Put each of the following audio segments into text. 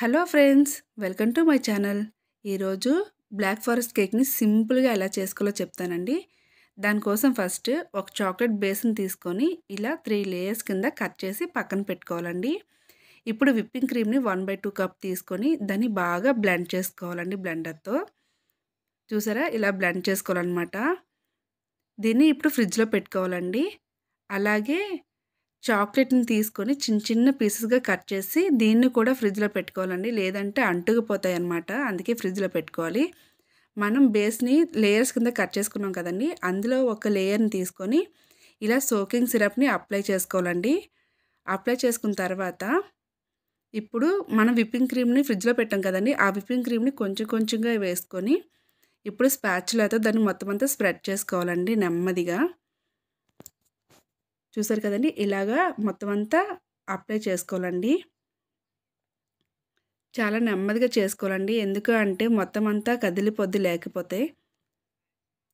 Hello friends, welcome to my channel. ఈరోజు black forest కేక్ని సింపుల్గా ఎలా చేసుకోవాలో చెప్తానండి. దానికోసం ఫస్ట్ ఒక చాక్లెట్ బేస్ని తీసుకొని ఇలా 3 లేయర్స్ కింద కట్ చేసి పక్కన పెట్టుకోవాలండి. ఇప్పుడు విప్పింగ్ క్రీమ్ని 1/2 కప్ తీసుకొని దాన్ని బాగా బ్లెండ్ చేసుకోవాలండి బ్లెండర్తో. చూసారా, ఇలా బ్లెండ్ చేసుకోవాలన్నమాట. దీన్ని ఇప్పుడు ఫ్రిడ్జ్లో పెట్టుకోవాలండి. అలాగే చాక్లెట్‌ని తీసుకొని చిన్న చిన్న పీసెస్‌గా కట్ చేసి దీన్ని కూడా ఫ్రిడ్జ్‌లో పెట్టుకోవాలండి. లేదంటే అంటుకుపోతాయన్నమాట. అందుకే ఫ్రిడ్జ్‌లో పెట్టుకోవాలి. మనం బేస్‌ని లేయర్స్ కింద కట్ చేసుకున్నాం కదండీ! అందులో ఒక లేయర్‌ని తీసుకొని ఇలా సోకింగ్ సిరప్‌ని అప్లై చేసుకోవాలండి. అప్లై చేసుకున్న తర్వాత ఇప్పుడు మనం విప్పింగ్ క్రీమ్‌ని ఫ్రిడ్జ్‌లో పెట్టాం కదండీ! ఆ విప్పింగ్ క్రీమ్‌ని కొంచెం కొంచెంగా వేసుకొని ఇప్పుడు స్పాచులాతో దాన్ని మొత్తం అంతా స్ప్రెడ్ చేసుకోవాలండి నెమ్మదిగా. చూసారు కదండీ! ఇలాగా మొత్తం అంతా అప్లై చేసుకోవాలండి. చాలా నెమ్మదిగా చేసుకోవాలండి. ఎందుకు అంటే మొత్తం అంతా కదిలిపోద్ది లేకపోతే.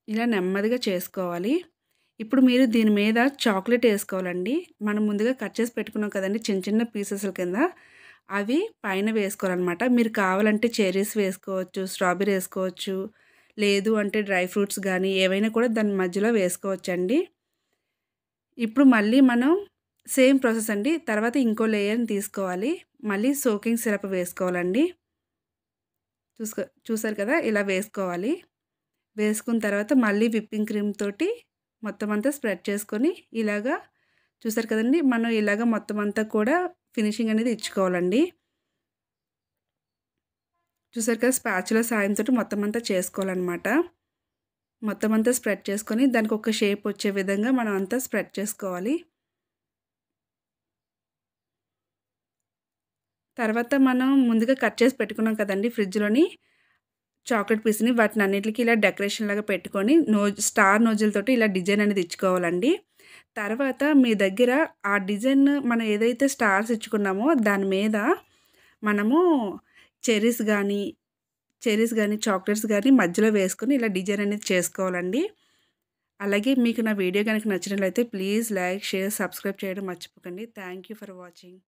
ఇలా నెమ్మదిగా చేసుకోవాలి. ఇప్పుడు మీరు దీని మీద చాక్లెట్ ఏసుకోవాలండి. మనం ముందుగా కట్ చేసి పెట్టుకున్నాం కదండీ చిన్న చిన్న పీసెస్‌ల కింద. అవి పైన వేసుకోవాలనమాట. మీరు కావాలంటే చెర్రీస్ వేసుకోవచ్చు, స్ట్రాబెర్రీ ఏసుకోవచ్చు. లేదు అంటే డ్రై ఫ్రూట్స్ గానీ ఏవైనా కూడా దాని మధ్యలో వేసుకోవచ్చండి. ఇప్పుడు మళ్ళీ మనం సేమ్ ప్రాసెస్ అండి. తర్వాత ఇంకో లేయర్‌ని తీసుకోవాలి. మళ్ళీ సోకింగ్ సిరప్ వేసుకోవాలండి. చూసారు కదా! ఇలా వేసుకోవాలి. వేసుకున్న తర్వాత మళ్ళీ విప్పింగ్ క్రీమ్ తోటి మొత్తం అంతా స్ప్రెడ్ చేసుకొని ఇలాగా చూసారు కదండీ! మనం ఇలాగ మొత్తం అంతా కూడా ఫినిషింగ్ అనేది ఇచ్చుకోవాలండి. చూసారు కదా! స్పాచులా సాయంతోటి మొత్తం అంతా చేసుకోవాలనమాట. మొత్తం అంతా స్ప్రెడ్ చేసుకొని దానికి ఒక షేప్ వచ్చే విధంగా మనం అంతా స్ప్రెడ్ చేసుకోవాలి. తర్వాత మనం ముందుగా కట్ చేసి పెట్టుకున్నాం కదండీ ఫ్రిడ్జ్‌లోని చాక్లెట్ పీస్‌ని వాటినన్నిటికి ఇలా డెకరేషన్ లాగా పెట్టుకొని స్టార్ నోజిల్ తోటి ఇలా డిజైన్ అనేది ఇచ్చుకోవాలండి. తర్వాత మీ దగ్గర ఆ డిజైన్ మనం ఏదైతే స్టార్స్ ఇచ్చుకున్నామో దాని మీద మనము చెర్రీస్ గానీ, చాక్లెట్స్ గానీ మధ్యలో వేసుకొని ఇలా డిజైన్ అనేది చేసుకోవాలండి. అలాగే మీకు నా వీడియో గనుక నచ్చినట్లయితే ప్లీజ్ లైక్, షేర్, సబ్స్క్రైబ్ చేయడం మర్చిపోకండి. Thank you for watching.